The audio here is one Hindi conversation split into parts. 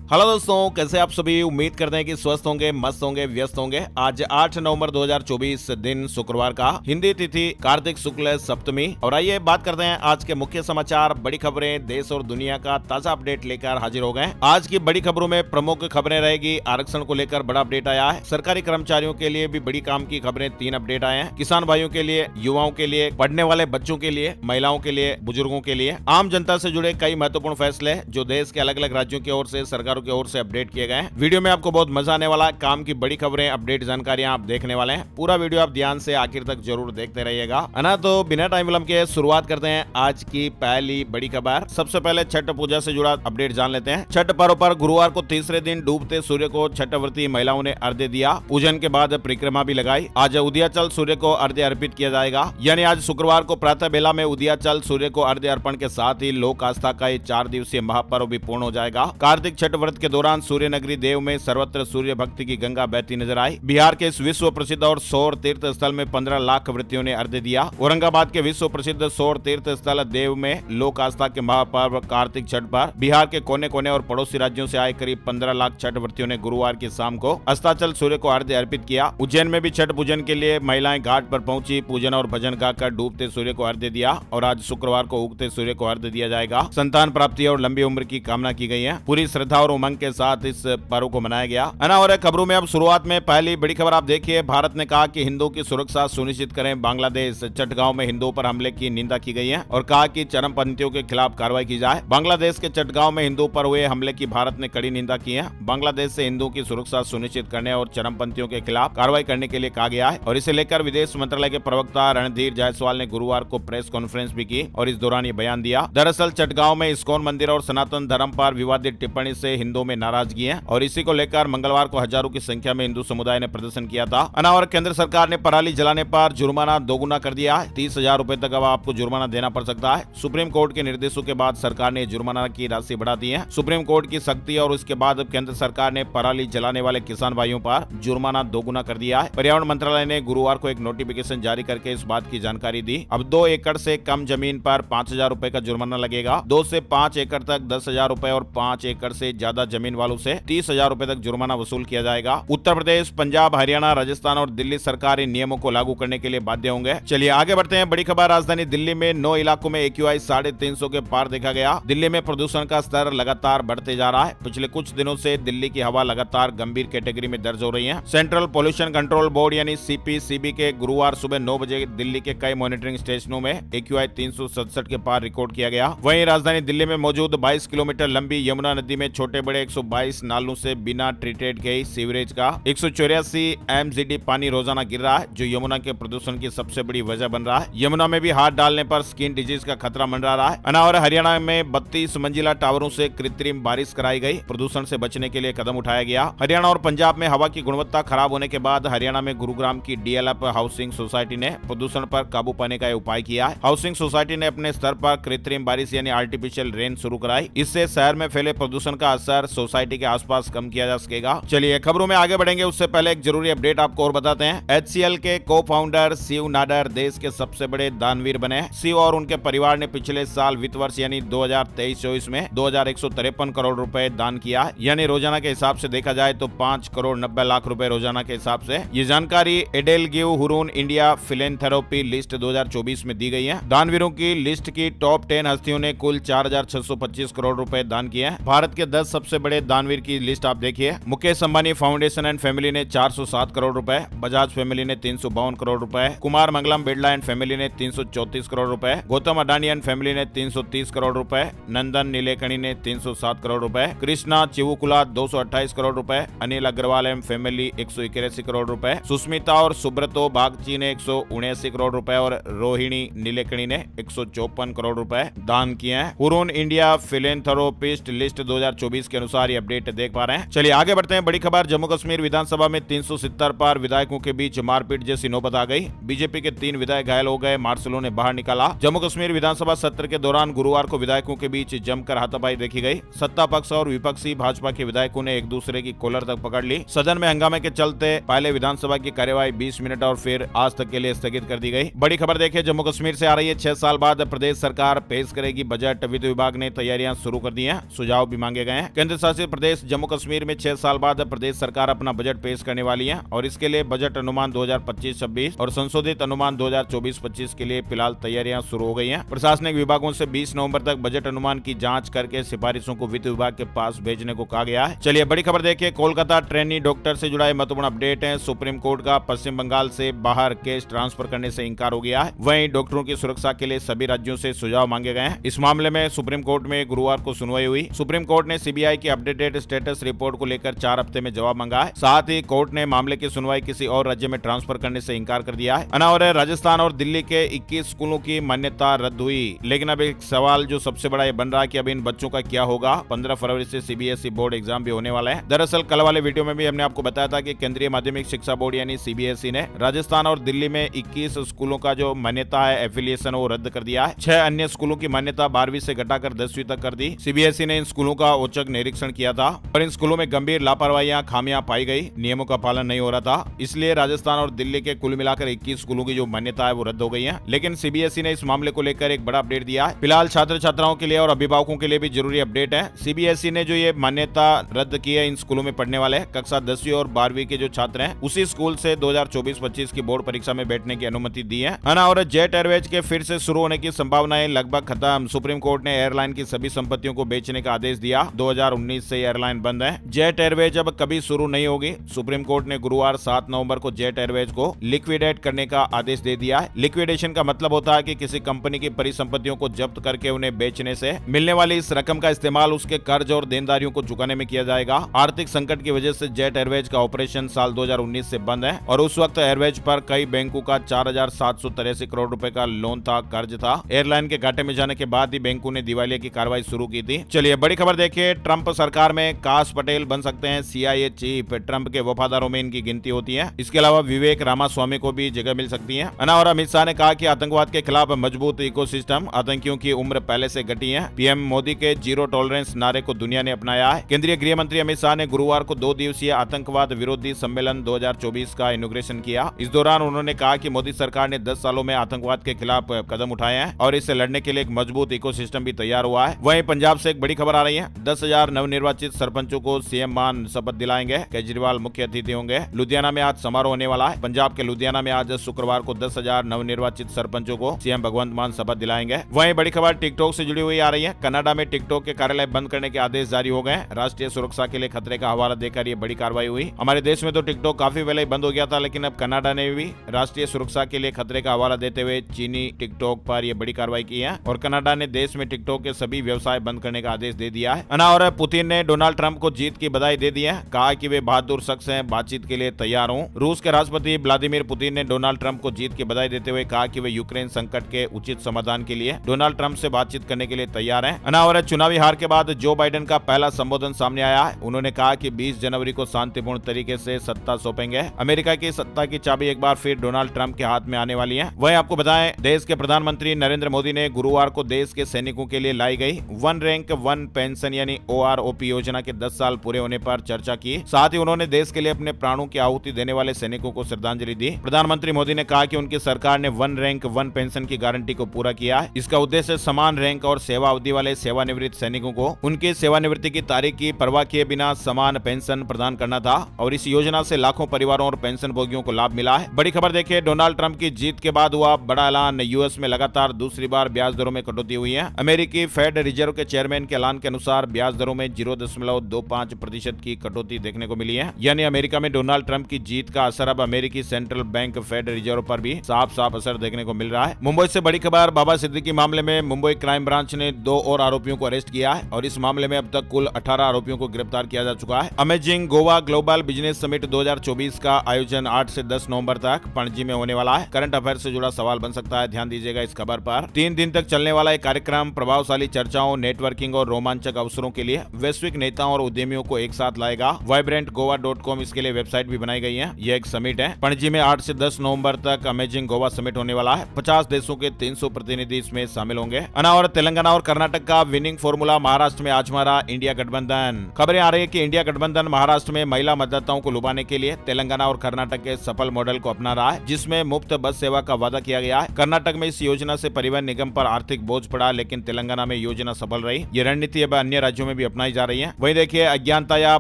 हेलो दोस्तों, कैसे आप सभी। उम्मीद करते हैं कि स्वस्थ होंगे, मस्त होंगे, व्यस्त होंगे। आज 8 नवंबर 2024 दिन शुक्रवार का, हिंदी तिथि कार्तिक शुक्ल सप्तमी। और आइए बात करते हैं आज के मुख्य समाचार, बड़ी खबरें, देश और दुनिया का ताजा अपडेट लेकर हाजिर हो गए। आज की बड़ी खबरों में प्रमुख खबरें रहेगी। आरक्षण को लेकर बड़ा अपडेट आया है। सरकारी कर्मचारियों के लिए भी बड़ी काम की खबरें 3 अपडेट आए हैं। किसान भाइयों के लिए, युवाओं के लिए, पढ़ने वाले बच्चों के लिए, महिलाओं के लिए, बुजुर्गों के लिए, आम जनता से जुड़े कई महत्वपूर्ण फैसले जो देश के अलग अलग राज्यों की ओर से, सरकार की ओर से अपडेट किए गए हैं। वीडियो में आपको बहुत मजा आने वाला है। काम की बड़ी खबरें, अपडेट जानकारियां आप देखने वाले हैं। पूरा वीडियो आप ध्यान से आखिर तक जरूर देखते रहिएगा, है ना। तो बिना टाइम विलंब के शुरुआत करते हैं आज की पहली बड़ी खबर। सबसे पहले छठ पूजा से जुड़ा अपडेट जान लेते हैं। छठ पर्व पर गुरुवार को तीसरे दिन डूबते सूर्य को छठव्रती महिलाओं ने अर्घ्य दिया। पूजन के बाद परिक्रमा भी लगाई। आज उदयाचल सूर्य को अर्घ्य अर्पित किया जाएगा। यानी आज शुक्रवार को प्रातः बेला में उदयाचल सूर्य को अर्घ्य अर्पण के साथ ही लोक आस्था का ये 4 दिवसीय महापर्व भी पूर्ण हो जाएगा। कार्तिक छठ व्रत के दौरान सूर्य नगरी देव में सर्वत्र सूर्य भक्ति की गंगा बहती नजर आई। बिहार के इस विश्व प्रसिद्ध और सौर तीर्थ स्थल में 15 लाख व्रतियों ने अर्घ्य दिया। औरंगाबाद के विश्व प्रसिद्ध सौर तीर्थ स्थल देव में लोक आस्था के महापर्व कार्तिक छठ पर बिहार के कोने कोने और पड़ोसी राज्यों से आए करीब 15 लाख छठ व्रतियों ने गुरुवार की शाम को अस्ताचल सूर्य को अर्घ्य अर्पित किया। उज्जैन में भी छठ पूजन के लिए महिलाएं घाट पर पहुंची। पूजन और भजन गाकर डूबते सूर्य को अर्घ्य दिया। और आज शुक्रवार को उगते सूर्य को अर्घ्य दिया जाएगा। संतान प्राप्ति और लंबी उम्र की कामना की गई है। पूरी श्रद्धा और उमंग के साथ इस पर्व को मनाया गया, है ना। और खबरों में अब शुरुआत में पहली बड़ी खबर आप देखिए। भारत ने कहा कि हिंदुओं की सुरक्षा सुनिश्चित करें। बांग्लादेश चटगांव में हिंदुओं पर हमले की निंदा की गई है और कहा कि चरमपंथियों के खिलाफ कार्रवाई की जाए। बांग्लादेश के चटगांव में हिंदुओं पर हुए हमले की भारत ने कड़ी निंदा की है। बांग्लादेश से हिंदुओं की सुरक्षा सुनिश्चित करने और चरमपंथियों के खिलाफ कार्रवाई करने के लिए कहा गया है। और इसे लेकर विदेश मंत्रालय के प्रवक्ता रणधीर जायसवाल ने गुरुवार को प्रेस कॉन्फ्रेंस भी की और इस दौरान ये बयान दिया। दरअसल चटगांव में इस्कॉन मंदिर और सनातन धर्म पर विवादित टिप्पणी से हिंदुओं में नाराजगी है और इसी को लेकर मंगलवार को हजारों की संख्या में हिंदू समुदाय ने प्रदर्शन किया था। और केंद्र सरकार ने पराली जलाने पर जुर्माना दोगुना कर दिया है। 30,000 रुपए तक अब आपको जुर्माना देना पड़ सकता है। सुप्रीम कोर्ट के निर्देशों के बाद सरकार ने जुर्माना की राशि बढ़ा दी है। सुप्रीम कोर्ट की सख्ती और उसके बाद केंद्र सरकार ने पराली जलाने वाले किसान भाइयों पर जुर्माना दोगुना कर दिया है। पर्यावरण मंत्रालय ने गुरुवार को एक नोटिफिकेशन जारी करके इस बात की जानकारी दी। अब 2 एकड़ से कम जमीन पर 5,000 रुपए का जुर्माना लगेगा। 2 से 5 एकड़ तक 10,000 रुपए और 5 एकड़ से ज्यादा जमीन वालों से 30,000 रुपए तक जुर्माना वसूल किया जाएगा। उत्तर प्रदेश, पंजाब, हरियाणा, राजस्थान और दिल्ली सरकार इन नियमों को लागू करने के लिए बाध्य होंगे। चलिए आगे बढ़ते हैं। बड़ी खबर, राजधानी दिल्ली में 9 इलाकों में AQI 350 के पार देखा गया। दिल्ली में प्रदूषण का स्तर लगातार बढ़ते जा रहा है। पिछले कुछ दिनों से दिल्ली की हवा लगातार गंभीर कैटेगरी में दर्ज हो रही है। सेंट्रल पोल्यूशन कंट्रोल बोर्ड यानी CPCB के गुरुवार सुबह 9 बजे दिल्ली के कई मॉनिटरिंग स्टेशनों में AQI 367 के पार रिकॉर्ड किया गया। वहीं राजधानी दिल्ली में मौजूद 22 किलोमीटर लंबी यमुना नदी में छोटे बड़े 122 नालों से बिना ट्रीटेड गई सीवरेज का 184 MGD पानी रोजाना गिर रहा है, जो यमुना के प्रदूषण की सबसे बड़ी वजह बन रहा है। यमुना में भी हाथ डालने पर स्किन डिजीज का खतरा मंडरा रहा है। और हरियाणा में 32 मंजिला टावरों से कृत्रिम बारिश कराई गई। प्रदूषण से बचने के लिए कदम उठाया गया। हरियाणा और पंजाब में हवा की गुणवत्ता खराब होने के बाद हरियाणा में गुरुग्राम की DLF हाउसिंग सोसाइटी ने प्रदूषण पर काबू पाने का उपाय किया है। हाउसिंग सोसाइटी ने अपने स्तर पर कृत्रिम बारिश यानी आर्टिफिशियल रेन शुरू कराई। इससे शहर में फैले प्रदूषण का असर सोसाइटी के आसपास कम किया जा सकेगा। चलिए खबरों में आगे बढ़ेंगे, उससे पहले एक जरूरी अपडेट आपको और बताते हैं। HCL के को-फाउंडर शिव नाडर देश के सबसे बड़े दानवीर बने। शिव और उनके परिवार ने पिछले साल वित्त वर्ष यानी 2023-24 में 2,153 करोड़ रुपए दान किया। यानी रोजाना के हिसाब से देखा जाए तो 5 करोड़ 90 लाख रुपए रोजाना के हिसाब से। ये जानकारी एडेलगिव हुरून इंडिया फिलेंथेरेपी लिस्ट 2024 में दी गई है। दानवीरों की लिस्ट की टॉप 10 हस्तियों ने कुल 4,625 करोड़ रुपए दान किए हैं। भारत के 10 सबसे बड़े दानवीर की लिस्ट आप देखिए। Mukesh Ambani foundation and family ने 407 करोड़ रुपए, बजाज फैमिली ने 352 करोड़ रुपए, कुमार मंगलम बिरला एंड फैमिली ने 334 करोड़ रुपए, गौतम अडानी एंड फैमिली ने 330 करोड़ रुपए, नंदन नीलेकणी ने 307 करोड़ रुपए, कृष्णा चिवुकुला 228 करोड़ रुपए, अनिल अग्रवाल एंड फैमिली 181 करोड़ रुपए, सुष्मिता और सुब्रतो बागची ने 179 करोड़ रुपए और रोहिणी नीलेकणी ने 154 करोड़ रुपए दान किए हैं। हुरून इंडिया फिलेंथेरेपिस्ट लिस्ट 2024 के अनुसार ये अपडेट देख पा रहे हैं। चलिए आगे बढ़ते हैं। बड़ी खबर, जम्मू कश्मीर विधानसभा में 370 पार विधायकों के बीच मारपीट जैसी नौबत आ गई। बीजेपी के 3 विधायक घायल हो गए, मार्शलों ने बाहर निकाला। जम्मू कश्मीर विधानसभा सत्र के दौरान गुरुवार को विधायकों के बीच जमकर हाथापाई देखी गई। सत्ता पक्ष और विपक्षी भाजपा के विधायकों ने एक दूसरे की कॉलर तक पकड़ ली। सदन में हंगामे के चलते पहले विधानसभा की कार्यवाही 20 मिनट और फिर आज तक के लिए स्थगित कर दी गई। बड़ी खबर देखिए, जम्मू कश्मीर से आ रही है। 6 साल बाद प्रदेश सरकार पेश करेगी बजट। वित्त विभाग ने तैयारियां शुरू कर दी हैं, सुझाव भी मांगे गए हैं। केंद्र शासित प्रदेश जम्मू कश्मीर में 6 साल बाद प्रदेश सरकार अपना बजट पेश करने वाली है और इसके लिए बजट अनुमान 2025-26 और संशोधित अनुमान 2024-25 के लिए फिलहाल तैयारियां शुरू हो गई हैं। प्रशासनिक विभागों से 20 नवंबर तक बजट अनुमान की जांच करके सिफारिशों को वित्त विभाग के पास भेजने को कहा गया है। चलिए बड़ी खबर देखिए, कोलकाता ट्रेनी डॉक्टर से जुड़ा महत्वपूर्ण अपडेट है। सुप्रीम कोर्ट का पश्चिम बंगाल से बाहर केस ट्रांसफर करने से इंकार हो गया है। वहीं डॉक्टरों की सुरक्षा के लिए सभी राज्यों से सुझाव मांगे गए हैं। इस मामले में सुप्रीम कोर्ट में गुरुवार को सुनवाई हुई। सुप्रीम कोर्ट ने सीबीआई की अपडेटेड स्टेटस रिपोर्ट को लेकर 4 हफ्ते में जवाब मांगा है। साथ ही कोर्ट ने मामले की सुनवाई किसी और राज्य में ट्रांसफर करने से इंकार कर दिया है। और राजस्थान और दिल्ली के 21 स्कूलों की मान्यता रद्द हुई। लेकिन अब एक सवाल जो सबसे बड़ा ये बन रहा है कि अब इन बच्चों का क्या होगा। 15 फरवरी से सीबीएसई बोर्ड एग्जाम भी होने वाला है। दरअसल कल वाले वीडियो में भी हमने आपको बताया था कि केंद्रीय माध्यमिक शिक्षा बोर्ड यानी सीबीएसई ने राजस्थान और दिल्ली में 21 स्कूलों का जो मान्यता है एफिलिएशन वो रद्द कर दिया है। 6 अन्य स्कूलों की मान्यता 12वीं से घटाकर 10वीं तक कर दी। सीबीएसई ने इन स्कूलों का औचक निरीक्षण किया था और इन स्कूलों में गंभीर लापरवाहियां खामियां पाई गई, नियमों का पालन नहीं हो रहा था। इसलिए राजस्थान और दिल्ली के कुल मिलाकर 21 स्कूलों की जो मान्यता है वो रद्द हो गई है। लेकिन सीबीएसई ने इस मामले को लेकर एक बड़ा अपडेट दिया है। फिलहाल छात्र छात्राओं के लिए और अभिभावकों के लिए भी जरूरी अपडेट है। सीबीएसई ने जो ये मान्यता रद्द की है इन स्कूलों में पढ़ने वाले कक्षा 10वीं और 12वीं के जो छात्र हैं उसी स्कूल से 2024-25 की बोर्ड परीक्षा में बैठने की अनुमति दी है। और जेट एयरवेज के फिर से शुरू होने की संभावनाएं लगभग खत्म। सुप्रीम कोर्ट ने एयरलाइन की सभी संपत्तियों को बेचने का आदेश दिया। 2019 से एयरलाइन बंद है। जेट एयरवेज अब कभी शुरू नहीं होगी। सुप्रीम कोर्ट ने गुरुवार 7 नवंबर को जेट एयरवेज को लिक्विडेट करने का आदेश दे दिया है। लिक्विडेशन का मतलब होता है कि किसी कंपनी की परिसंपत्तियों को जब्त करके उन्हें बेचने से मिलने वाली इस रकम का इस्तेमाल उसके कर्ज और देनदारियों को चुकाने में किया जाएगा। आर्थिक संकट की वजह से जेट एयरवेज का ऑपरेशन साल 2019 से बंद है और उस वक्त एयरवेज पर कई बैंकों का 4,783 करोड़ रुपए का लोन था, कर्ज था। एयरलाइन के घाटे में जाने के बाद ही बैंकों ने दिवालिया की कार्रवाई शुरू की थी। चलिए बड़ी खबर देखिए, ट्रंप सरकार में काश पटेल बन सकते हैं CIA चीफ। ट्रंप के वफादारों में इनकी गिनती होती है। इसके अलावा विवेक रामास्वामी को भी जगह मिल सकती है। और अमित शाह ने कहा कि आतंकवाद के खिलाफ मजबूत इकोसिस्टम, आतंकियों की उम्र पहले से घटी है। पीएम मोदी के जीरो टॉलरेंस नारे को दुनिया ने अपनाया है। केंद्रीय गृह मंत्री अमित शाह ने गुरुवार को 2 दिवसीय आतंकवाद विरोधी सम्मेलन 2024 का इनॉग्रेशन किया। इस दौरान उन्होंने कहा कि मोदी सरकार ने 10 सालों में आतंकवाद के खिलाफ कदम उठाए हैं और इससे लड़ने के लिए एक मजबूत इकोसिस्टम भी तैयार हुआ है। वहीं पंजाब से एक बड़ी खबर आ रही है। 10,000 नवनिर्वाचित सरपंचों को सीएम मान शपथ दिलाएंगे। केजरीवाल मुख्य अतिथि होंगे। लुधियाना में आज समारोह होने वाला है। पंजाब के लुधियाना में आज शुक्रवार को 10,000 नवनिर्वाचित सरपंचों को सीएम भगवंत मान शपथ दिलाएंगे। वहीं बड़ी खबर टिकटॉक से जुड़ी हुई आ रही है। कनाडा में टिकटॉक के कार्यालय बंद करने के आदेश जारी हो गए। राष्ट्रीय सुरक्षा के लिए खतरे का हवाला देकर ये बड़ी कार्रवाई हुई। हमारे देश में तो टिकटॉक काफी पहले बंद हो गया था, लेकिन अब कनाडा ने भी राष्ट्रीय सुरक्षा के लिए खतरे का हवाला देते हुए चीनी टिकटॉक पर यह बड़ी कार्रवाई की है और कनाडा ने देश में टिकटॉक के सभी व्यवसाय बंद करने का आदेश दे दिया है। और पुतिन ने डोनाल्ड ट्रंप को जीत की बधाई दे दी है। कहा कि वे बहादुर शख्स हैं, बातचीत के लिए तैयार हूं। रूस के राष्ट्रपति व्लादिमीर पुतिन ने डोनाल्ड ट्रंप को जीत की बधाई देते हुए कहा कि वे यूक्रेन संकट के उचित समाधान के लिए डोनाल्ड ट्रंप से बातचीत करने के लिए तैयार हैं। और चुनावी हार के बाद जो बाइडेन का पहला संबोधन सामने आया है। उन्होंने कहा कि 20 जनवरी को शांतिपूर्ण तरीके से सत्ता सौंपेंगे। अमेरिका की सत्ता की चाबी एक बार फिर डोनाल्ड ट्रंप के हाथ में आने वाली है। वहीं आपको बताएं, देश के प्रधानमंत्री नरेंद्र मोदी ने गुरुवार को देश के सैनिकों के लिए लाई गई 1 रैंक 1 पेंशन यानी OROP योजना के 10 साल पूरे होने पर चर्चा की। साथ ही उन्होंने देश के लिए अपने प्राणों की आहुति देने वाले सैनिकों को श्रद्धांजलि दी। प्रधानमंत्री मोदी ने कहा कि उनकी सरकार ने 1 रैंक 1 पेंशन की गारंटी को पूरा किया है। इसका उद्देश्य समान रैंक और सेवा अवधि वाले सेवानिवृत्त सैनिकों को उनकी सेवानिवृत्ति की तारीख की परवाह किए बिना समान पेंशन प्रदान करना था और इस योजना से लाखों परिवारों और पेंशन भोगियों को लाभ मिला है। बड़ी खबर देखिए, डोनाल्ड ट्रंप की जीत के बाद हुआ बड़ा ऐलान। यूएस में लगातार दूसरी बार ब्याज दरों में कटौती हुई है। अमेरिकी फेड रिजर्व के चेयरमैन के ऐलान के अनुसार ब्याज दरों में 0.25% की कटौती देखने को मिली है। यानी अमेरिका में डोनाल्ड ट्रंप की जीत का असर अब अमेरिकी सेंट्रल बैंक फेड रिजर्व पर भी साफ साफ असर देखने को मिल रहा है। मुंबई से बड़ी खबर, बाबा सिद्दीकी मामले में मुंबई क्राइम ब्रांच ने 2 और आरोपियों को अरेस्ट किया है और इस मामले में अब तक कुल 18 आरोपियों को गिरफ्तार किया जा चुका है। Amazing Goa global business summit 2024 का आयोजन 8 से 10 नवंबर तक पणजी में होने वाला है। करंट अफेयर से जुड़ा सवाल बन सकता है, ध्यान दीजिएगा इस खबर पर। 3 दिन तक चलने वाला एक कार्यक्रम प्रभावशाली चर्चाओं, नेटवर्किंग और रोमांचक अवसरों के लिए वैश्विक नेताओं और उद्यमियों को एक साथ लाएगा। vibrantgoa.com इसके लिए वेबसाइट भी बनाई गई है। यह एक समिट है। पणजी में 8 से 10 नवंबर तक अमेजिंग गोवा समिट होने वाला है। 50 देशों के 300 प्रतिनिधि इसमें शामिल होंगे। और तेलंगाना और कर्नाटक का विनिंग फॉर्मूला महाराष्ट्र में आजमा रहा इंडिया गठबंधन। खबरें आ रही है कि इंडिया गठबंधन महाराष्ट्र में महिला मतदाताओं को लुभाने के लिए तेलंगाना और कर्नाटक के सफल मॉडल को अपना रहा है, जिसमें मुफ्त बस सेवा का वादा किया गया है। कर्नाटक में इस योजना से परिवहन निगम पर आर्थिक बोझ पड़ा, लेकिन तेलंगाना में योजना सफल रही। ये रणनीति अब अन्य राज्यों में भी अपनाई जा रही है। वहीं देखिए अज्ञानता या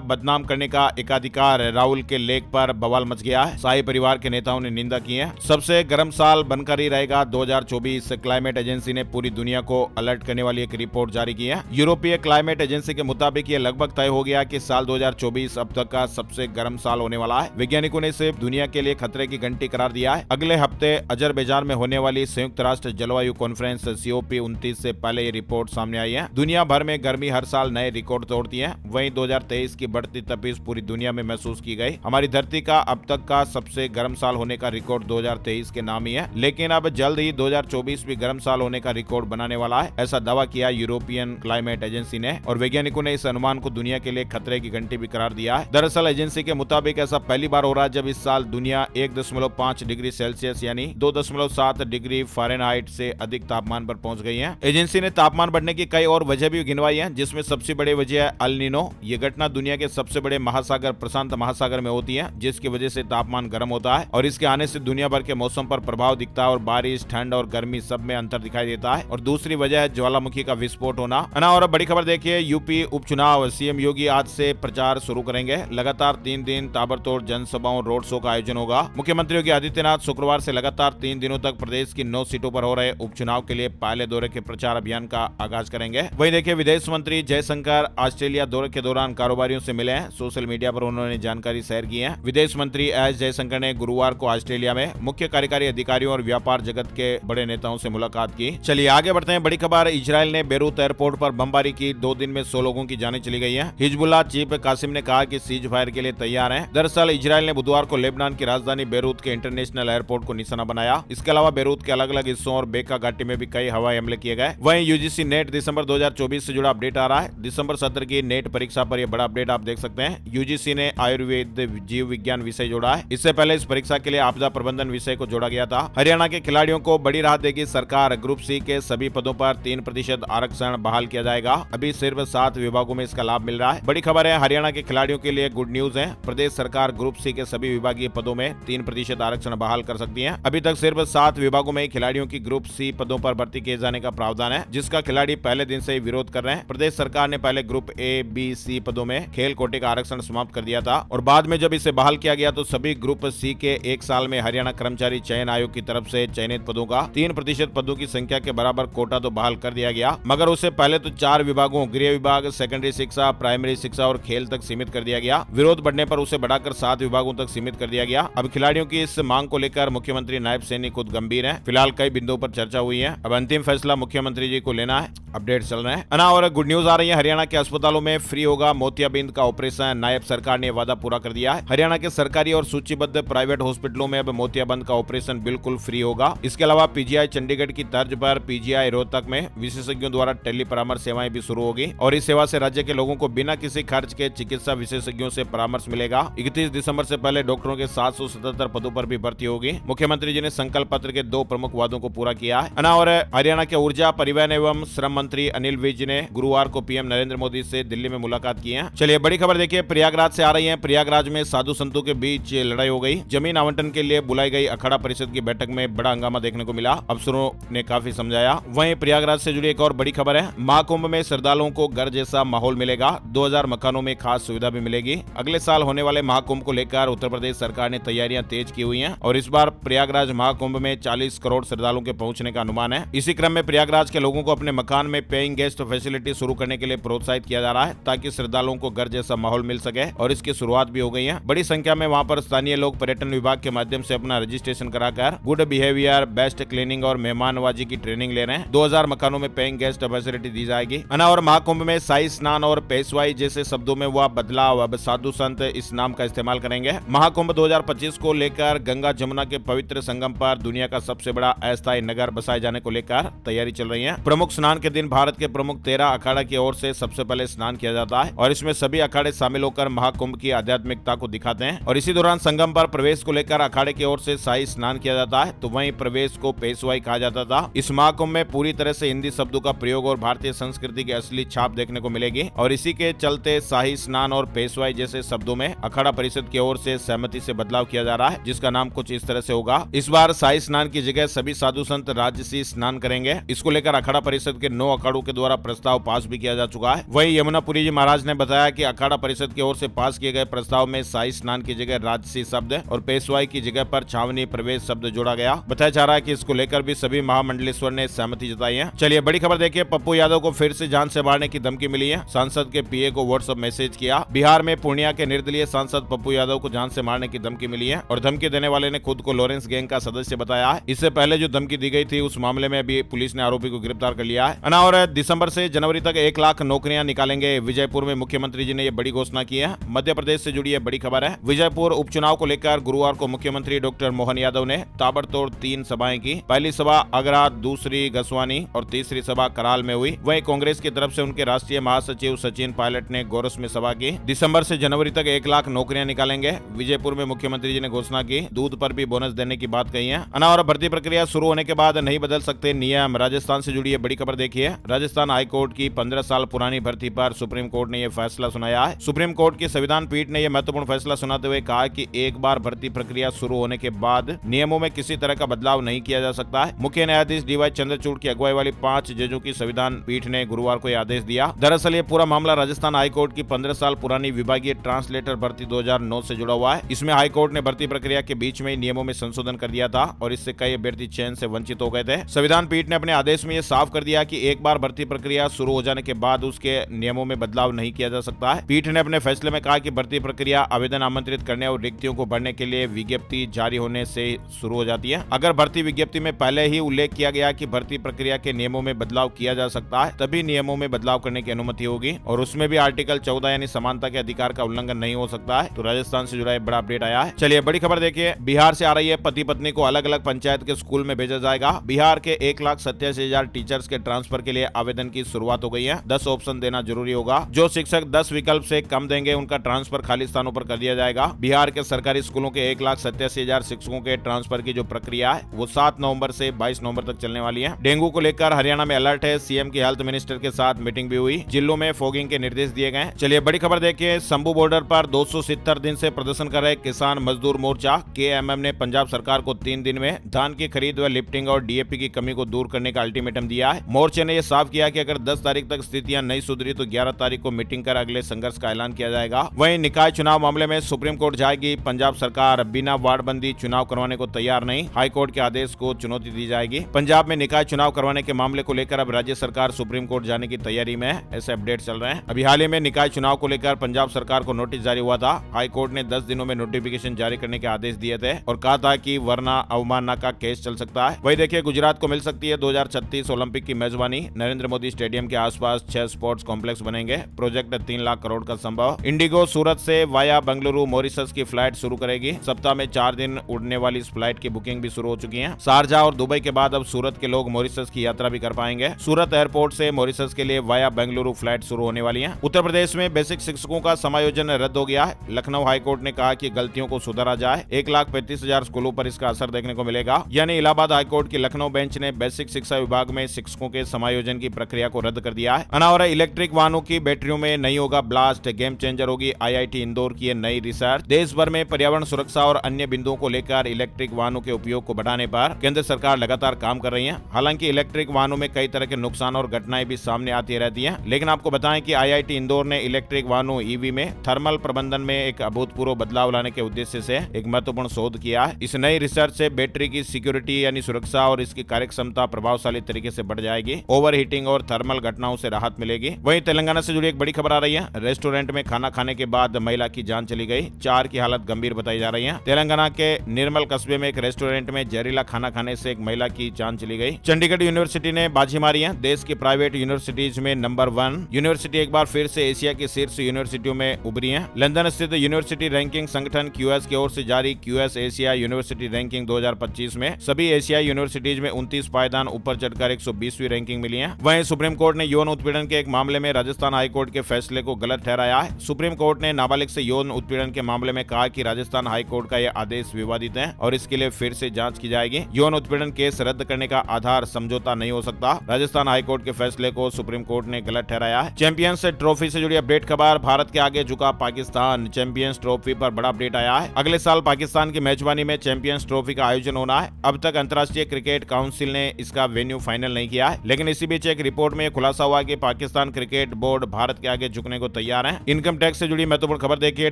बदनाम करने का एकाधिकार राहुल के लेख पर बवाल मच गया है। शाही परिवार के नेताओं ने निंदा की है। सबसे गर्म साल बनकर ही रहेगा 2024। क्लाइमेट एजेंसी ने पूरी दुनिया को अलर्ट करने वाली एक रिपोर्ट जारी की है। यूरोपीय क्लाइमेट एजेंसी के मुताबिक ये लगभग तय हो गया कि साल 2024 अब तक का सबसे गर्म साल होने वाला है। वैज्ञानिकों ने इसे दुनिया के लिए खतरे की घंटी करार दिया है। अगले हफ्ते अजरबैजान में होने वाली संयुक्त राष्ट्र जलवायु कॉन्फ्रेंस COP29 से पहले ये रिपोर्ट सामने आई है। दुनिया भर में गर्मी हर साल नए रिकॉर्ड तोड़ती है। वहीं 2023 की बढ़ती तपिश पूरी दुनिया में महसूस की गई। हमारी धरती का अब तक का सबसे गर्म साल होने का रिकॉर्ड 2023 के नाम ही है, लेकिन अब जल्द ही 2024 भी गर्म साल होने का रिकॉर्ड बनाने वाला है, ऐसा दावा किया यूरोपियन क्लाइमेट एजेंसी ने। और वैज्ञानिकों ने इस अनुमान को दुनिया के लिए खतरे की घंटी भी करार दिया है। दरअसल एजेंसी के मुताबिक ऐसा पहली बार हो रहा है जब इस साल दुनिया 1.5 डिग्री सेल्सियस यानी 2.7 डिग्री फ़ारेनहाइट से अधिक तापमान पर पहुंच गई है। एजेंसी ने तापमान बढ़ने की कई और वजह भी गिनवाई है, जिसमें सबसे बड़ी वजह है अल नीनो। ये घटना दुनिया के सबसे बड़े महासागर प्रशांत महासागर में होती है, जिसकी वजह से तापमान गर्म होता है और इसके आने से दुनिया भर के मौसम पर प्रभाव दिखता है और बारिश, ठंड और गर्मी सब में अंतर दिखाई देता है। और दूसरी वजह है ज्वालामुखी का विस्फोट होना। और बड़ी खबर देखिए, यूपी उपचुनाव, CM योगी आज से प्रचार शुरू करेंगे। लगातार 3 दिन ताबड़तोड़ जनसभाओं, रोड शो का आयोजन होगा। मुख्यमंत्री योगी आदित्यनाथ शुक्रवार से लगातार 3 दिनों तक प्रदेश की 9 सीटों पर हो रहे उपचुनाव के लिए पहले दौरे के प्रचार अभियान का आगाज करेंगे। वहीं देखिए विदेश मंत्री जयशंकर ऑस्ट्रेलिया दौरे के दौरान कारोबारियों से मिले हैं। सोशल मीडिया पर उन्होंने जानकारी शेयर की है। विदेश मंत्री एस जयशंकर ने गुरुवार को ऑस्ट्रेलिया में मुख्य कार्यकारी अधिकारियों और व्यापार जगत के बड़े नेताओं से मुलाकात की। चलिए आगे बढ़ते हैं। बड़ी खबर, इजराइल ने बेरूत एयरपोर्ट पर बमबारी की। 2 दिन में 100 लोगों की जानें चली गई है। हिजबुल्लाह चीफ कासिम ने कहा कि सीज फायर के लिए तैयार हैं। दरअसल इजराइल ने बुधवार को लेबनान की राजधानी बेरूत के इंटरनेशनल एयरपोर्ट को निशाना बनाया। इसके अलावा बेरूत के अलग अलग हिस्सों और बेका घाटी में भी कई हवाई हमले किए गए। वहीं UGC नेट दिसंबर 2024 से जुड़ा अपडेट आ रहा है। दिसंबर सत्र की नेट परीक्षा पर यह बड़ा अपडेट आप देख सकते हैं। UGC ने आयुर्वेद जीव विज्ञान विषय जोड़ा है। इससे पहले इस परीक्षा के लिए आपदा प्रबंधन विषय को जोड़ा गया था। हरियाणा के खिलाड़ियों को बड़ी राहत देगी सरकार। ग्रुप C के सभी पदों पर 3% आरक्षण बहाल किया जाएगा। अभी सिर्फ 7 विभागों में इसका लाभ मिल रहा है। बड़ी खबर है, हरियाणा के खिलाड़ियों के लिए गुड न्यूज है। प्रदेश सरकार ग्रुप C के सभी विभागीय पदों में 3% आरक्षण बहाल कर सकती है। अभी तक सिर्फ 7 विभागों में खिलाड़ियों की ग्रुप C पदों पर भर्ती किए जाने का प्रावधान है, जिसका खिलाड़ी पहले दिन से ही विरोध कर रहे हैं। प्रदेश सरकार ने पहले ग्रुप A, B, C पदों में खेल कोटे का आरक्षण समाप्त कर दिया था और बाद में जब इसे बहाल किया गया तो सभी ग्रुप C के 1 साल में हरियाणा कर्मचारी चयन आयोग की तरफ से चयनित पदों का 3% पदों की संख्या के बराबर कोटा तो बहाल कर दिया गया, मगर उससे पहले तो 4 विभागों गृह विभाग, सेकेंडरी शिक्षा, प्राइमरी शिक्षा और खेल तक सीमित कर दिया गया। विरोध बढ़ने पर उसे बढ़ाकर 7 विभागों तक सीमित कर दिया गया। अब खिलाड़ियों की इस मांग को लेकर मुख्यमंत्री नायब सैनी खुद गंभीर है। फिलहाल कई बिंदुओं पर चर्चा हुई है। अब अंतिम फैसला मुख्यमंत्री जी को लेना है। अपडेट चल रहे हैं और गुड न्यूज आ रही है। हरियाणा के अस्पतालों में फ्री होगा मोतियाबिंद का ऑपरेशन। नायब सरकार ने वादा पूरा कर दिया है। हरियाणा के सरकारी और सूचीबद्ध प्राइवेट हॉस्पिटलों में अब मोतियाबिंद का ऑपरेशन बिल्कुल फ्री होगा। इसके अलावा PGI चंडीगढ़ की तर्ज पर PGI रोहतक में विशेषज्ञों द्वारा टेली परामर्श सेवाएं भी शुरू होगी और इस सेवा से राज्य के लोगों को बिना किसी खर्च के चिकित्सा विशेषज्ञों से परामर्श मिलेगा। 31 दिसंबर से पहले डॉक्टरों के 777 पदों पर भी भर्ती होगी। मुख्यमंत्री जी ने संकल्प पत्र के 2 प्रमुख वादों को पूरा किया है। और हरियाणा के ऊर्जा, परिवहन एवं श्रम मंत्री अनिल विज ने गुरुवार को PM नरेंद्र मोदी से दिल्ली में मुलाकात की है। चलिए बड़ी खबर देखिए, प्रयागराज से आ रही है। प्रयागराज में साधु संतों के बीच लड़ाई हो गई। जमीन आवंटन के लिए बुलाई गई अखाड़ा परिषद की बैठक में बड़ा हंगामा देखने को मिला। अफसरों ने काफी समझाया। वहीं प्रयागराज से जुड़ी एक और बड़ी खबर है। महाकुंभ में श्रद्धालुओं को घर जैसा माहौल मिलेगा। 2000 मकानों में खास सुविधा भी मिलेगी। अगले साल होने वाले महाकुंभ को लेकर उत्तर प्रदेश सरकार ने तैयारियां तेज की हुई हैं और इस बार प्रयागराज महाकुंभ में 40 करोड़ श्रद्धालुओं के पहुंचने का अनुमान है। इसी क्रम में प्रयागराज के लोगों को अपने मकान में पेइंग गेस्ट फैसिलिटी शुरू करने के लिए प्रोत्साहित किया जा रहा है ताकि श्रद्धालुओं को घर जैसा माहौल मिल सके और इसकी शुरुआत भी हो गई है। बड़ी संख्या में वहां पर स्थानीय लोग पर्यटन विभाग के माध्यम से अपना रजिस्ट्रेशन कराकर गुड बिहेवियर, बेस्ट क्लीनिंग और मेहमानवाजी की ट्रेनिंग ले रहे हैं। 2000 मकानों में पेइंग गेस्ट फैसिलिटी दी जाएगी। और महाकुंभ में शाही स्नान और पेशवाई जैसे शब्दों में हुआ बदलाव, अब साधु संत इस नाम का इस्तेमाल करेंगे। महाकुंभ 2025 को लेकर गंगा जमुना के पवित्र संगम पर दुनिया का सबसे बड़ा अस्थायी नगर बसाए जाने को लेकर तैयारी चल रही है। प्रमुख स्नान के दिन भारत के प्रमुख 13 अखाड़ा की ओर से सबसे पहले स्नान किया जाता है और इसमें सभी अखाड़े शामिल होकर महाकुंभ की आध्यात्मिकता को दिखाते हैं। और इसी दौरान संगम पर प्रवेश को लेकर अखाड़े की ओर से शाही स्नान किया जाता है, तो वहीं प्रवेश को पेशवाई कहा जाता था। इस महाकुंभ में पूरी तरह से हिंदी शब्दों का प्रयोग और भारतीय संस्कृति की असली छाप देखने को मिलेगी और इसी के चलते शाही स्नान और पेशवाई जैसे शब्दों में अखाड़ा परिषद की ओर से सहमति से बदलाव किया जा रहा है, जिसका नाम कुछ इस तरह से होगा। इस बार शाही स्नान की जगह सभी साधु संत राजसी स्नान करेंगे। इसको लेकर अखाड़ा परिषद के 9 अखाड़ों के द्वारा प्रस्ताव पास भी किया जा चुका है। वहीं यमुनापुरी जी महाराज ने बताया कि अखाड़ा परिषद की ओर से पास किए गए प्रस्ताव में शाही स्नान की जगह राजसी शब्द और पेशवाई की जगह पर छावनी प्रवेश शब्द जोड़ा गया। बताया जा रहा है कि इसको लेकर भी सभी महामंडलेश्वर ने सहमति जताई है। चलिए बड़ी खबर देखिए, पप्पू यादव को फिर से जान से मारने की धमकी मिली है। सांसद के पीए को व्हाट्सएप मैसेज किया। बिहार में पूर्णिया के निर्दलीय सांसद पप्पू यादव को जान से मारने की धमकी मिली है और धमकी देने वाले ने खुद को लॉरेंस गैंग का सदस्य बताया है। इससे पहले जो धमकी दी गई थी उस मामले में भी पुलिस ने आरोपी को गिरफ्तार कर लिया है। और दिसंबर से जनवरी तक 1 लाख नौकरियां निकालेंगे। विजयपुर में मुख्यमंत्री जी ने ये बड़ी घोषणा की है। मध्य प्रदेश से जुड़ी ये बड़ी खबर है। विजयपुर उपचुनाव को लेकर गुरुवार को मुख्यमंत्री डॉक्टर मोहन यादव ने ताबड़तोड़ 3 सभाएं की। पहली सभा आगरा, दूसरी गसवानी और तीसरी सभा कराल में हुई। वहीं कांग्रेस की तरफ से उनके राष्ट्रीय महासचिव सचिन पायलट ने गोरस में सभा की। दिसंबर से जनवरी तक 1 लाख नौकरियां निकालेंगे। विजयपुर में मुख्यमंत्री जी ने घोषणा की। दूध पर भी बोनस देने की बात कही है। और भर्ती प्रक्रिया शुरू होने के बाद नहीं बदल सकते नियम। राजस्थान से जुड़ी बड़ी खबर देखिए। राजस्थान हाईकोर्ट की 15 साल पुरानी भर्ती पर सुप्रीम कोर्ट ने यह फैसला सुनाया है। सुप्रीम कोर्ट की संविधान पीठ ने यह महत्वपूर्ण फैसला सुनाते हुए कहा कि एक बार भर्ती प्रक्रिया शुरू होने के बाद नियमों में किसी तरह का बदलाव नहीं किया जा सकता है। मुख्य न्यायाधीश डीवाई चंद्रचूड़ की अगुवाई वाली 5 जजों की संविधान पीठ ने गुरुवार को यह आदेश दिया। दरअसल ये पूरा मामला राजस्थान हाईकोर्ट की 15 साल पुरानी विभागीय ट्रांसलेटर भर्ती 2009 से जुड़ा हुआ है। इसमें हाईकोर्ट ने भर्ती प्रक्रिया के बीच में नियमों में संशोधन कर दिया था और इससे कई अभ्यर्थी चयन से वंचित हो गए थे। संविधान पीठ ने अपने आदेश में यह साफ कर दिया कि एक बार भर्ती प्रक्रिया शुरू हो जाने के बाद उसके नियमों में बदलाव नहीं किया जा सकता है। पीठ ने अपने फैसले में कहा कि भर्ती प्रक्रिया आवेदन आमंत्रित करने और रिक्तियों को भरने के लिए विज्ञप्ति जारी होने से शुरू हो जाती है। अगर भर्ती विज्ञप्ति में पहले ही उल्लेख किया गया कि भर्ती प्रक्रिया के नियमों में बदलाव किया जा सकता है, तभी नियमों में बदलाव करने की अनुमति होगी और उसमें भी आर्टिकल 14 यानी समानता के अधिकार का उल्लंघन नहीं हो सकता है। तो राजस्थान से जुड़ा एक बड़ा अपडेट आया है। चलिए बड़ी खबर देखिए। बिहार से आ रही है, पति पत्नी को अलग अलग पंचायत के स्कूल में भेजा जाएगा। बिहार के 1,87,000 टीचर्स के ट्रांसफर के लिए आवेदन की शुरुआत हो गई है। 10 ऑप्शन देना जरूरी होगा। जो शिक्षक 10 विकल्प से कम देंगे उनका ट्रांसफर खाली स्थानों पर कर दिया जाएगा। बिहार के सरकारी स्कूलों के 1,87,000 शिक्षकों के ट्रांसफर की जो प्रक्रिया है वो 7 नवंबर से 22 नवंबर तक चलने वाली है। डेंगू को लेकर हरियाणा में अलर्ट है। सीएम की हेल्थ मिनिस्टर के साथ मीटिंग भी हुई। जिलों में फॉगिंग के निर्देश दिए गए। चलिए बड़ी खबर देखिए। शंभू बॉर्डर पर 270 दिन से प्रदर्शन कर रहे किसान मजदूर मोर्चा केएमएम ने पंजाब सरकार को 3 दिन में धान की खरीद व लिफ्टिंग और डीएपी की कमी को दूर करने का अल्टीमेटम दिया है। मोर्चे ने यह साफ किया कि अगर 10 तारीख तक स्थितियां नहीं सुधरी तो 11 तारीख को मीटिंग कर अगले संघर्ष का ऐलान किया जाएगा। वहीं निकाय चुनाव मामले में सुप्रीम कोर्ट जाएगी। पंजाब सरकार बिना वार्डबंदी चुनाव करवाने को तैयार नहीं। हाईकोर्ट के आदेश को चुनौती दी जाएगी। पंजाब में निकाय चुनाव करवाने के मामले को लेकर अब राज्य सरकार सुप्रीम कोर्ट जाने की तैयारी में है। ऐसे अपडेट चल रहे हैं। अभी हाल ही में निकाय चुनाव को लेकर पंजाब सरकार को नोटिस जारी हुआ था। हाईकोर्ट ने 10 दिनों में नोटिफिकेशन जारी करने के आदेश दिए थे और कहा था कि वरना अवमानना का केस चल सकता है। वही देखिए, गुजरात को मिल सकती है 2036 ओलंपिक की मेजबानी। नरेंद्र मोदी स्टेडियम के आसपास 6 स्पोर्ट्स कॉम्प्लेक्स बनेंगे। प्रोजेक्ट 3 लाख करोड़ का संभव। इंडिगो सूरत से वाया बेंगलुरु मॉरिशस की फ्लाइट शुरू करेगी। सप्ताह में 4 दिन उड़ने वाली इस फ्लाइट की बुकिंग भी शुरू हो चुकी है। शारजा और दुबई के बाद अब सूरत के लोग मॉरिशस की यात्रा भी कर पाएंगे। सूरत एयरपोर्ट से मॉरिशस के लिए वाया बेंगलुरु फ्लाइट शुरू होने वाली है। उत्तर प्रदेश में बेसिक शिक्षकों का समायोजन रद्द हो गया है। लखनऊ हाईकोर्ट ने कहा कि गलतियों को सुधारा जाए। 1,35,000 स्कूलों पर इसका असर देखने को मिलेगा। यानी इलाहाबाद हाईकोर्ट की लखनऊ बेंच ने बेसिक शिक्षा विभाग में शिक्षकों के समायोजन की प्रक्रिया को रद्द कर दिया है। अनावरण इलेक्ट्रिक वाहनों की बैटरियों में नहीं होगा ब्लास्ट। गेम चेंजर होगी आईआईटी इंदौर की नई रिसर्च। देश भर में पर्यावरण सुरक्षा और अन्य बिंदुओं को लेकर इलेक्ट्रिक वाहनों के उपयोग को बढ़ाने पर केंद्र सरकार लगातार काम कर रही है। हालांकि इलेक्ट्रिक वाहनों में कई तरह के नुकसान और घटनाएं भी सामने आती रहती है। लेकिन आपको बताएं कि आईआईटी इंदौर ने इलेक्ट्रिक वाहनों ईवी में थर्मल प्रबंधन में एक अभूतपूर्व बदलाव लाने के उद्देश्य से एक महत्वपूर्ण शोध किया है। इस नई रिसर्च से बैटरी की सिक्योरिटी यानी सुरक्षा और इसकी कार्यक्षमता प्रभावशाली तरीके से बढ़ जाएगी। ओवर हीटिंग और थर्मल घटनाओं से राहत मिलेगी। वहीं तेलंगाना से जुड़ी एक बड़ी खबर आ रही है। रेस्टोरेंट में खाना खाने के बाद महिला की जान चली गई। 4 की हालत गंभीर बताई जा रही है। तेलंगाना के निर्मल कस्बे में एक रेस्टोरेंट में जहरीला खाना खाने से एक महिला की जान चली गई। चंडीगढ़ यूनिवर्सिटी ने बाजी मारी है। देश की प्राइवेट यूनिवर्सिटीज में नंबर 1 यूनिवर्सिटी एक बार फिर से एशिया की शीर्ष यूनिवर्सिटियों में उभरी है। लंदन स्थित यूनिवर्सिटी रैंकिंग संगठन QS की ओर से जारी QS एशिया यूनिवर्सिटी रैंकिंग 2025 में सभी एशिया यूनिवर्सिटीज में 29 पायदान ऊपर चढ़कर 120वीं रैंकिंग मिली है। वहीं सुप्रीम कोर्ट ने यौन उत्पीड़न के एक मामले में राजस्थान हाईकोर्ट के फैसले को गलत ठहराया है। सुप्रीम कोर्ट ने नाबालिग से यौन उत्पीड़न के मामले में कहा कि राजस्थान हाईकोर्ट का यह आदेश विवादित है और इसके लिए फिर से जांच की जाएगी। यौन उत्पीड़न केस रद्द करने का आधार समझौता नहीं हो सकता। राजस्थान हाईकोर्ट के फैसले को सुप्रीम कोर्ट ने गलत ठहराया है। चैंपियंस ट्रॉफी से जुड़ी अपडेट खबर। भारत के आगे झुका पाकिस्तान। चैंपियंस ट्रॉफी पर बड़ा अपडेट आया है। अगले साल पाकिस्तान की मेजबानी में चैंपियंस ट्रॉफी का आयोजन होना है। अब तक अंतर्राष्ट्रीय क्रिकेट काउंसिल ने इसका वेन्यू फाइनल नहीं किया है, लेकिन इसी बीच एक रिपोर्ट में खुलासा हुआ कि पाकिस्तान पाकिस्तान क्रिकेट बोर्ड भारत के आगे झुकने को तैयार है। इनकम टैक्स से जुड़ी महत्वपूर्ण खबर देखिए,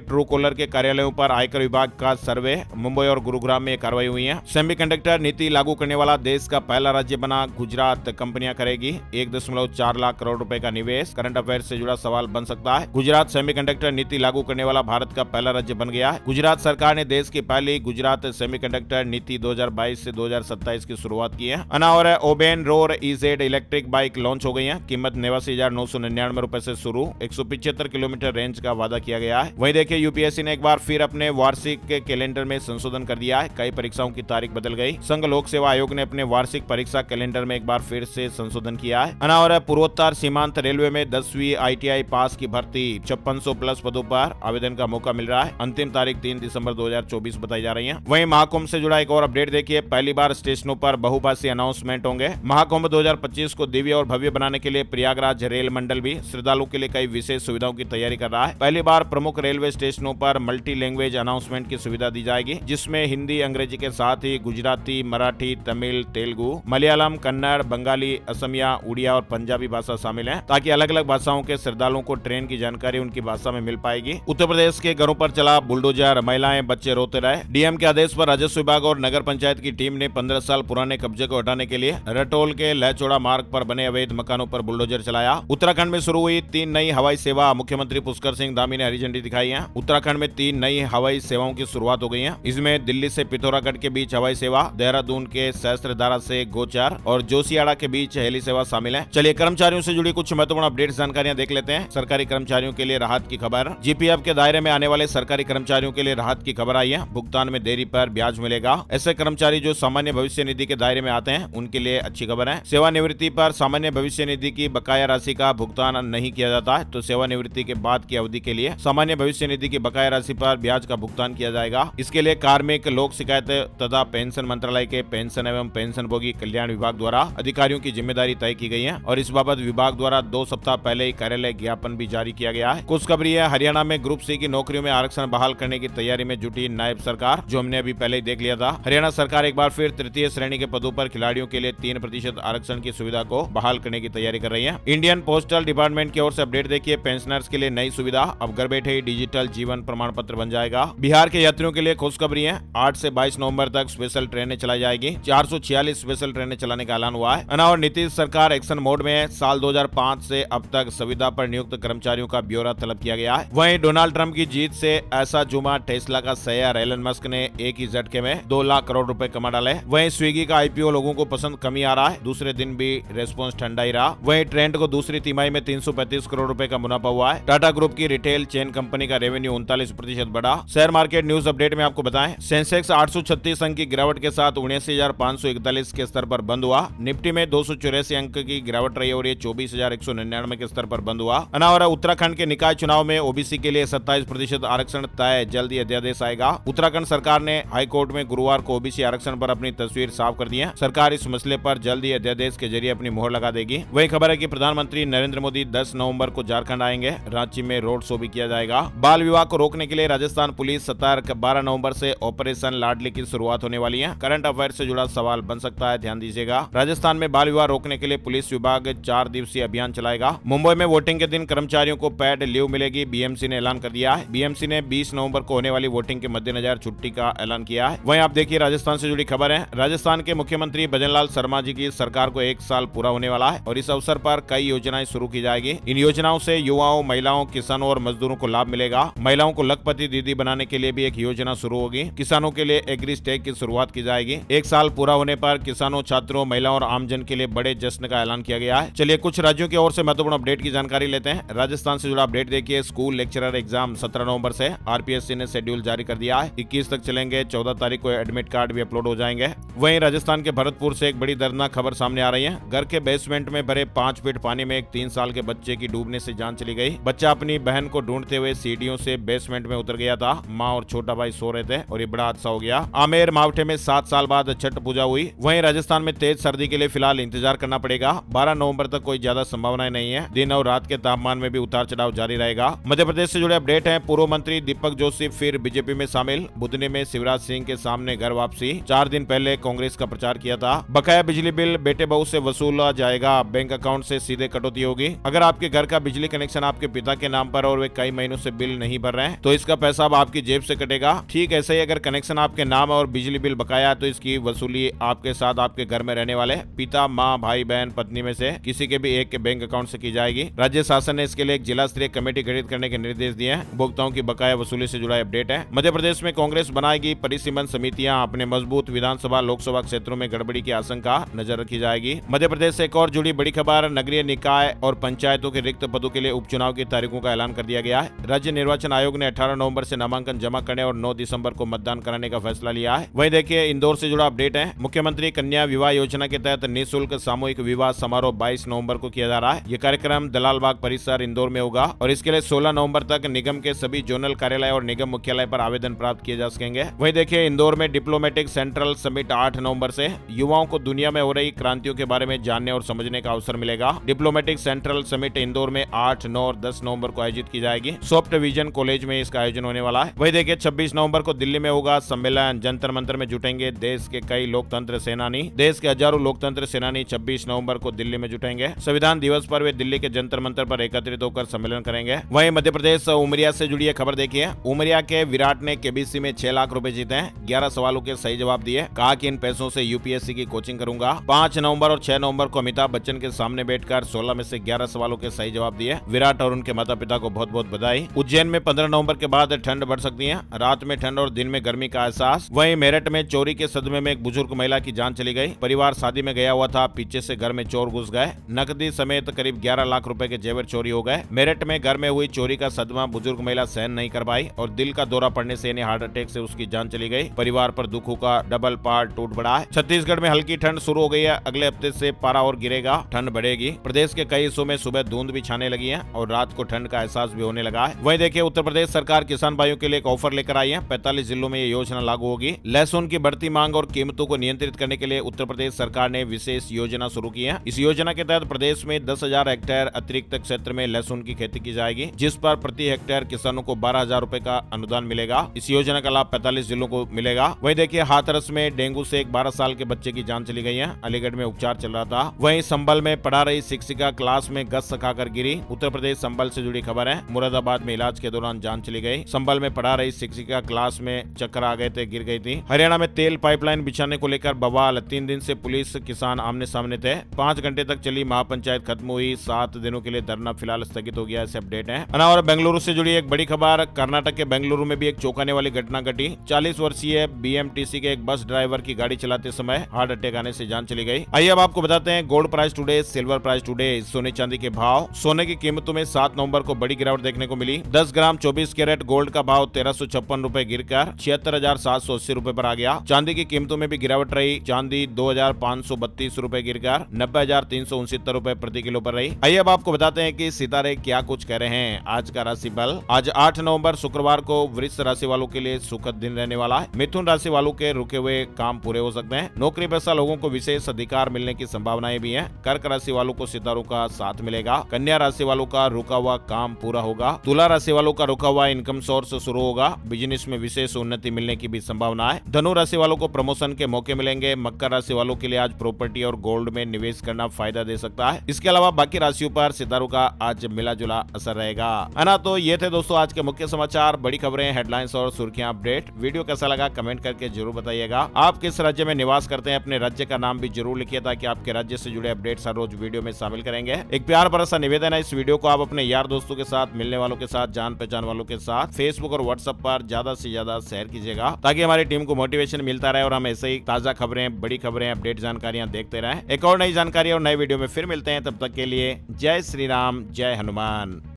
ट्रू कॉलर के कार्यालयों पर आयकर विभाग का सर्वे, मुंबई और गुरुग्राम में कार्रवाई हुई है। सेमीकंडक्टर नीति लागू करने वाला देश का पहला राज्य बना गुजरात, कंपनियां करेगी 1.4 लाख करोड़ रुपए का निवेश। करंट अफेयर से जुड़ा सवाल बन सकता है। गुजरात सेमीकंडक्टर नीति लागू करने वाला भारत का पहला राज्य बन गया है। गुजरात सरकार ने देश की पहली गुजरात सेमीकंडक्टर नीति 2022 से 2027 की शुरुआत की है। अना और Oben Rorr EZ electric bike launch हो गई है। कीमत 89,999 रुपए से शुरू, 175 किलोमीटर रेंज का वादा किया गया है। वहीं देखिए, यूपीएससी ने एक बार फिर अपने वार्षिक कैलेंडर में संशोधन कर दिया है। कई परीक्षाओं की तारीख बदल गई। संघ लोक सेवा आयोग ने अपने वार्षिक परीक्षा कैलेंडर में एक बार फिर से संशोधन किया है। अना और पूर्वोत्तर सीमांत रेलवे में 10वीं ITI पास की भर्ती 5600 प्लस पदों पर आवेदन का मौका मिल रहा है। अंतिम तारीख 3 दिसंबर 2024 बताई जा रही है। वहीं महाकुंभ से जुड़ा एक और अपडेट देखिए, पहली बार स्टेशनों पर बहुभाषी अनाउंसमेंट होंगे। महाकुंभ 2025 को दिव्य और भव्य बनाने के लिए प्रयागराज रेल मंडल भी श्रद्धालुओं के लिए कई विशेष सुविधाओं की तैयारी कर रहा है। पहली बार प्रमुख रेलवे स्टेशनों पर मल्टी लैंग्वेज अनाउंसमेंट की सुविधा दी जाएगी, जिसमें हिंदी अंग्रेजी के साथ ही गुजराती, मराठी, तमिल, तेलुगु, मलयालम, कन्नड़, बंगाली, असमिया, उड़िया और पंजाबी भाषा शामिल है, ताकि अलग अलग भाषाओं के श्रद्धालुओं को ट्रेन की जानकारी उनकी भाषा में मिल पाएगी। उत्तर प्रदेश के घरों पर चला बुलडोजर, महिलाएं बच्चे रोते रहे। डीएम के आदेश पर राजस्व विभाग और नगर पंचायत की टीम ने 15 साल पुराने कब्जे को हटाने के लिए रटोल के लहचौड़ा मार्ग पर बने अवैध मकानों पर बुलडोजर चलाया। उत्तराखंड में शुरू हुई 3 नई हवाई सेवा, मुख्यमंत्री पुष्कर सिंह धामी ने हरी झंडी दिखाई है। उत्तराखंड में 3 नई हवाई सेवाओं की शुरुआत हो गई है। इसमें दिल्ली से पिथौरागढ़ के बीच हवाई सेवा, देहरादून के सहस्त्रधारा से गोचर और जोशियाड़ा के बीच हेली सेवा शामिल है। चलिए कर्मचारियों से जुड़ी कुछ महत्वपूर्ण अपडेट जानकारियां देख लेते हैं। सरकारी कर्मचारियों के लिए राहत की खबर। जीपीएफ के दायरे में आने वाले सरकारी कर्मचारियों के लिए राहत की खबर आई है। भुगतान में देरी पर ब्याज मिलेगा। ऐसे कर्मचारी जो सामान्य भविष्य निधि के दायरे में आते हैं, उनके लिए अच्छी खबर है। सेवानिवृत्ति पर सामान्य भविष्य निधि की बकाया राशि का भुगतान नहीं किया जाता है, तो सेवानिवृत्ति के बाद की अवधि के लिए सामान्य भविष्य निधि की बकाया राशि पर ब्याज का भुगतान किया जाएगा। इसके लिए कार्मिक लोक शिकायत तथा पेंशन मंत्रालय के पेंशन एवं पेंशनभोगी कल्याण विभाग द्वारा अधिकारियों की जिम्मेदारी तय की गई है और इस बाबत विभाग द्वारा 2 सप्ताह पहले ही कार्यालय ज्ञापन भी जारी किया गया है। खुशखबरी है, हरियाणा में ग्रुप सी की नौकरियों में आरक्षण बहाल करने की तैयारी में जुटी नायब सरकार, जो हमने अभी पहले ही देख लिया था। हरियाणा सरकार एक बार फिर तृतीय श्रेणी के पदों पर खिलाड़ियों के लिए 3% आरक्षण की सुविधा को बहाल करने की तैयारी कर रही है। इंडियन पोस्टल डिपार्टमेंट की ओर से अपडेट देखिए, पेंशनर्स के लिए नई सुविधा, अब घर बैठे ही डिजिटल जीवन प्रमाण पत्र बन जाएगा। बिहार के यात्रियों के लिए खुशखबरी है, 8 से 22 नवंबर तक स्पेशल ट्रेनें चलाई जाएगी। 446 स्पेशल ट्रेनें चलाने का ऐलान हुआ है। अना और नीतीश सरकार एक्शन मोड में है। साल 2005 से अब तक संविदा पर नियुक्त कर्मचारियों का ब्यौरा तलब किया गया है। वहीं डोनाल्ड ट्रंप की जीत से ऐसा जुमा टेस्ला का शेयर एलन मस्क ने एक ही झटके में 2 लाख करोड़ रुपए कमा डाले। वहीं स्विगी का IPO लोगों को पसंद कमी आ रहा है, दूसरे दिन भी रेस्पॉन्स ठंडा ही रहा। वहीं ट्रेंड को दूसरी तिमाही में 335 करोड़ रुपए का मुनाफा हुआ है। टाटा ग्रुप की रिटेल चेन कंपनी का रेवेन्यू 39% बढ़ा। शेयर मार्केट न्यूज अपडेट में आपको बताएं, सेंसेक्स 836 अंक की गिरावट के साथ 79,541 के स्तर पर बंद हुआ। निफ्टी में 284 अंक की गिरावट रही और ये 24,199 के स्तर पर बंद हुआ। अनावरा उत्तराखंड के निकाय चुनाव में ओबीसी के लिए 27% आरक्षण तय, जल्द ही अध्यादेश आएगा। उत्तराखंड सरकार ने हाईकोर्ट में गुरुवार को ओबीसी आरक्षण पर अपनी तस्वीर साफ कर दी है। सरकार इस मसले पर जल्द ही अध्यादेश के जरिए अपनी मोहर लगा देगी। वही खबर है कि प्रधानमंत्री नरेंद्र मोदी 10 नवंबर को झारखंड आएंगे। रांची में रोड शो भी किया जाएगा। बाल विवाह को रोकने के लिए राजस्थान पुलिस सतर्क, 12 नवंबर से ऑपरेशन लाडली की शुरुआत होने वाली है। करंट अफेयर से जुड़ा सवाल बन सकता है, ध्यान दीजिएगा। राजस्थान में बाल विवाह रोकने के लिए पुलिस विभाग 4 दिवसीय अभियान चलाएगा। मुंबई में वोटिंग के दिन कर्मचारियों को पेड लीव मिलेगी, बीएमसी ने ऐलान कर दिया है। बीएमसी ने 20 नवंबर को होने वाली वोटिंग के मद्देनजर छुट्टी का ऐलान किया है। वहीं आप देखिए राजस्थान से जुड़ी खबर है। राजस्थान के मुख्यमंत्री भजनलाल शर्मा जी की सरकार को 1 साल पूरा होने वाला है और इस अवसर पर कई योजनाएं शुरू की जाएगी। इन योजनाओं से युवाओं, महिलाओं, किसानों और मजदूरों को लाभ मिलेगा। महिलाओं को लखपति दीदी बनाने के लिए भी एक योजना शुरू होगी। किसानों के लिए एग्री स्टेक की शुरुआत की जाएगी। 1 साल पूरा होने पर किसानों, छात्रों, महिलाओं और आमजन के लिए बड़े जश्न का ऐलान किया गया है। चलिए कुछ राज्यों की ओर से महत्वपूर्ण अपडेट की जानकारी लेते हैं। राजस्थान से जुड़ा अपडेट देखिए, स्कूल लेक्चरर एग्जाम 17 नवंबर से आरपीएससी ने शेड्यूल जारी कर दिया है। 21 तक चलेंगे, 14 तारीख को एडमिट कार्ड भी अपलोड हो जाएंगे। वहीं राजस्थान के भरतपुर से एक बड़ी दर्दनाक खबर सामने आ रही है। घर के बेसमेंट में भरे 5 फीट पानी में एक 3 साल के बच्चे की डूबने से जान चली गई। बच्चा अपनी बहन को ढूंढते हुए सीढ़ियों से बेसमेंट में उतर गया था। माँ और छोटा भाई सो रहे थे और ये बड़ा हादसा हो गया। आमेर मावठे में 7 साल बाद छठ पूजा हुई। वहीं राजस्थान में तेज सर्दी के लिए फिलहाल इंतजार करना पड़ेगा। 12 नवंबर तक कोई ज्यादा संभावनाएं नहीं है। दिन और रात के तापमान में भी उतार चढ़ाव जारी रहेगा। मध्य प्रदेश से जुड़े अपडेट हैं। पूर्व मंत्री दीपक जोशी फिर बीजेपी में शामिल। बुधनी में शिवराज सिंह के सामने घर वापसी। 4 दिन पहले कांग्रेस का प्रचार किया था। बकाया बिजली बिल बेटे बहू से वसूला जाएगा। बैंक अकाउंट से सीधे कटौती होगी। अगर आपके घर का बिजली कनेक्शन आपके पिता के नाम पर और वे कई महीनों से बिल नहीं भर रहे हैं तो इसका पैसा अब आपकी जेब से कटेगा। ठीक ऐसे ही अगर कनेक्शन आपके नाम और बिजली बिल बकाया है तो इसकी वसूली आपके साथ आपके घर में रहने वाले पिता, माँ, भाई, बहन, पत्नी में से किसी के भी एक के बैंक अकाउंट से की जाएगी। राज्य शासन ने इसके लिए एक जिला स्तरीय कमेटी गठित करने के निर्देश दिए हैं। उपभोक्ताओं की बकाया वसूली से जुड़ा अपडेट है। मध्य प्रदेश में कांग्रेस बनाएगी परिसीमन समितियां। अपने मजबूत विधानसभा लोकसभा क्षेत्रों में गड़बड़ी की आशंका, नजर रखी जाएगी। मध्य प्रदेश से एक और जुड़ी बड़ी खबर, नगरीय निकाय और पंचायतों के रिक्त पदों के लिए उपचुनाव की तारीखों का ऐलान कर दिया गया है। राज्य निर्वाचन आयोग ने 18 नवंबर से नामांकन जमा करने और 9 दिसंबर को मतदान कराने का फैसला लिया है। वहीं देखिए इंदौर से जुड़ा अपडेट है। मुख्यमंत्री कन्या विवाह योजना के तहत निःशुल्क सामूहिक विवाह समारोह 22 नवंबर को किया जा रहा है। यह कार्यक्रम दलाल बाग परिसर इंदौर में होगा और इसके लिए 16 नवंबर तक निगम के सभी जोनल कार्यालय और निगम मुख्यालय पर आवेदन प्राप्त किए जा सकेंगे। वहीं देखिए इंदौर में डिप्लोमेटिक सेंट्रल समिट 8 नवंबर से युवाओं को दुनिया में हो रही क्रांतियों के बारे में जानने और समझने का अवसर मिलेगा। डिप्लोमेटिक सेंट्रल समिट इंदौर में 8, 9 और 10 नवंबर को आयोजित की जाएगी। सॉफ्ट विजन कॉलेज में इसका आयोजन होने वाला है। वहीं देखिए 26 नवंबर को दिल्ली में होगा सम्मेलन। जंतर मंतर में जुटेंगे देश के कई लोकतंत्र सेनानी। देश के हजारों लोकतंत्र सेनानी 26 नवंबर को दिल्ली में जुटेंगे। संविधान दिवस पर वे दिल्ली के जंतर मंतर पर एकत्रित होकर सम्मेलन करेंगे। वहीं मध्य प्रदेश उमरिया से जुड़ी खबर देखिए। उमरिया के विराट ने केबीसी में 6 लाख रुपए जीते हैं। 11 सवालों के सही जवाब दिए। कहा कि इन पैसों से यूपीएससी की कोचिंग करूंगा। 5 नवंबर और 6 नवंबर को अमिताभ बच्चन के सामने बैठकर 16 में से 11 सवालों के सही जवाब दिए। विराट और उनके माता पिता को बहुत बहुत बधाई। उज्जैन में 15 नवंबर के बाद ठंड बढ़ सकती है। रात में ठंड और दिन में गर्मी का एहसास। वहीं मेरठ में चोरी के सदमे में एक बुजुर्ग महिला की जान चली गई। परिवार शादी में गया हुआ था, पीछे से घर में चोर घुस गए। नकदी समेत करीब 11 लाख रुपए के जेवर चोरी हो गए। मेरठ में घर में हुई चोरी का सदमा बुजुर्ग महिला सहन नहीं कर पाई और दिल का दौरा पड़ने से हार्ट अटैक से उसकी जान चली गई। परिवार पर दुखों का डबल पार्ट टूट पड़ा है। छत्तीसगढ़ में हल्की ठंड शुरू हो गई है। अगले हफ्ते से पारा और गिरेगा, ठंड बढ़ेगी। प्रदेश के कई हिस्सों में सुबह धुंध भी छाने लगी है और रात को ठंड का एहसास भी होने लगा है। वहीं देखिए उत्तर प्रदेश सरकार किसान भाइयों के लिए एक ऑफर लेकर आई है। 45 जिलों में ये योजना लागू होगी। लहसुन की बढ़ती मांग और कीमतों को नियंत्रित करने के लिए उत्तर प्रदेश सरकार ने विशेष योजना शुरू की है। इस योजना के तहत प्रदेश में 10,000 हेक्टेयर अतिरिक्त क्षेत्र में लहसुन की खेती की जाएगी, जिस पर प्रति हेक्टेयर किसानों को 12,000 रुपए का अनुदान मिलेगा। इस योजना का लाभ 45 जिलों को मिलेगा। वहीं देखिए हाथरस में डेंगू से एक 12 साल के बच्चे की जान चली गई है। अलीगढ़ में उपचार चल रहा था। वहीं संभल में पढ़ा रही शिक्षिका क्लास में गस खाकर गिरी। उत्तर प्रदेश संभल से जुड़ी खबर है। मुरादाबाद में इलाज के दौरान जान चली गई। संभल में पढ़ा रही शिक्षिका क्लास में चक्कर आ गए थे, गिर गई थी। हरियाणा में तेल पाइपलाइन बिछाने को लेकर बवाल। 3 दिन से पुलिस किसान आमने सामने थे। 5 घंटे तक चली महापंचायत खत्म हुई। 7 दिनों के लिए धरना फिलहाल स्थगित हो गया। ऐसे अपडेट है। और बेंगलुरु से जुड़ी एक बड़ी खबर, कर्नाटक के बेंगलुरु में भी एक चौंकाने वाली घटना घटी। 40 वर्षीय बीएमटीसी के एक बस ड्राइवर की गाड़ी चलाते समय हार्ट अटैक आने से जान चली गई। आइए अब आपको बताते हैं gold price today, silver price today, सोने चांदी के भाव। सोने की कीमतों में 7 नवंबर को बड़ी गिरावट देखने को मिली। 10 ग्राम 24 कैरेट गोल्ड का भाव 1356 रुपए गिरकर 76,780 रुपए पर आ गया। चांदी की कीमतों में भी गिरावट रही। चांदी 2,532 रुपए गिरकर 90,369 रुपए प्रति किलो पर रही। आइए अब आपको बताते हैं कि सितारे क्या कुछ कह रहे हैं। आज का राशि बल। आज 8 नवंबर शुक्रवार को वृश्चिक राशि वालों के लिए सुखद दिन रहने वाला है। मिथुन राशि वालों के रुके हुए काम पूरे हो सकते हैं। नौकरी पेशा लोगों को विशेष अधिकार मिलने की संभावनाएं भी हैं। कर्क राशि वालों को सितारों का साथ मिलेगा। कन्या राशि वालों का रुका हुआ काम पूरा होगा। तुला राशि वालों का रुका हुआ इनकम सोर्स शुरू होगा। बिजनेस में विशेष उन्नति मिलने की भी संभावना है। धनु राशि वालों को प्रमोशन के मौके मिलेंगे। मकर राशि वालों के लिए आज प्रॉपर्टी और गोल्ड में निवेश करना फायदा दे सकता है। इसके अलावा बाकी राशियों पर सितारों का आज मिला जुला असर रहेगा, है ना। तो ये थे दोस्तों आज के मुख्य समाचार, बड़ी खबरें, हेडलाइंस और सुर्खियां अपडेट। वीडियो कैसा लगा कमेंट करके जरूर बताइएगा। आप किस राज्य में निवास करते हैं, अपने राज्य का नाम भी जरूर लिखिए ताकि आपके राज्य से जुड़े अपडेट्स हर रोज वीडियो में शामिल करेंगे। एक प्यार भरा सा निवेदन है, इस वीडियो को आप अपने यार दोस्तों के साथ, मिलने वालों के साथ, जान पहचान वालों के साथ फेसबुक और व्हाट्सएप पर ज्यादा से ज्यादा शेयर कीजिएगा ताकि हमारी टीम को मोटिवेशन मिलता रहे और हम ऐसे ही ताजा खबरें, बड़ी खबरें, अपडेट जानकारियां देखते रहें। एक और नई जानकारी और नई वीडियो में फिर मिलते हैं। तब तक के लिए जय श्री राम, जय हनुमान।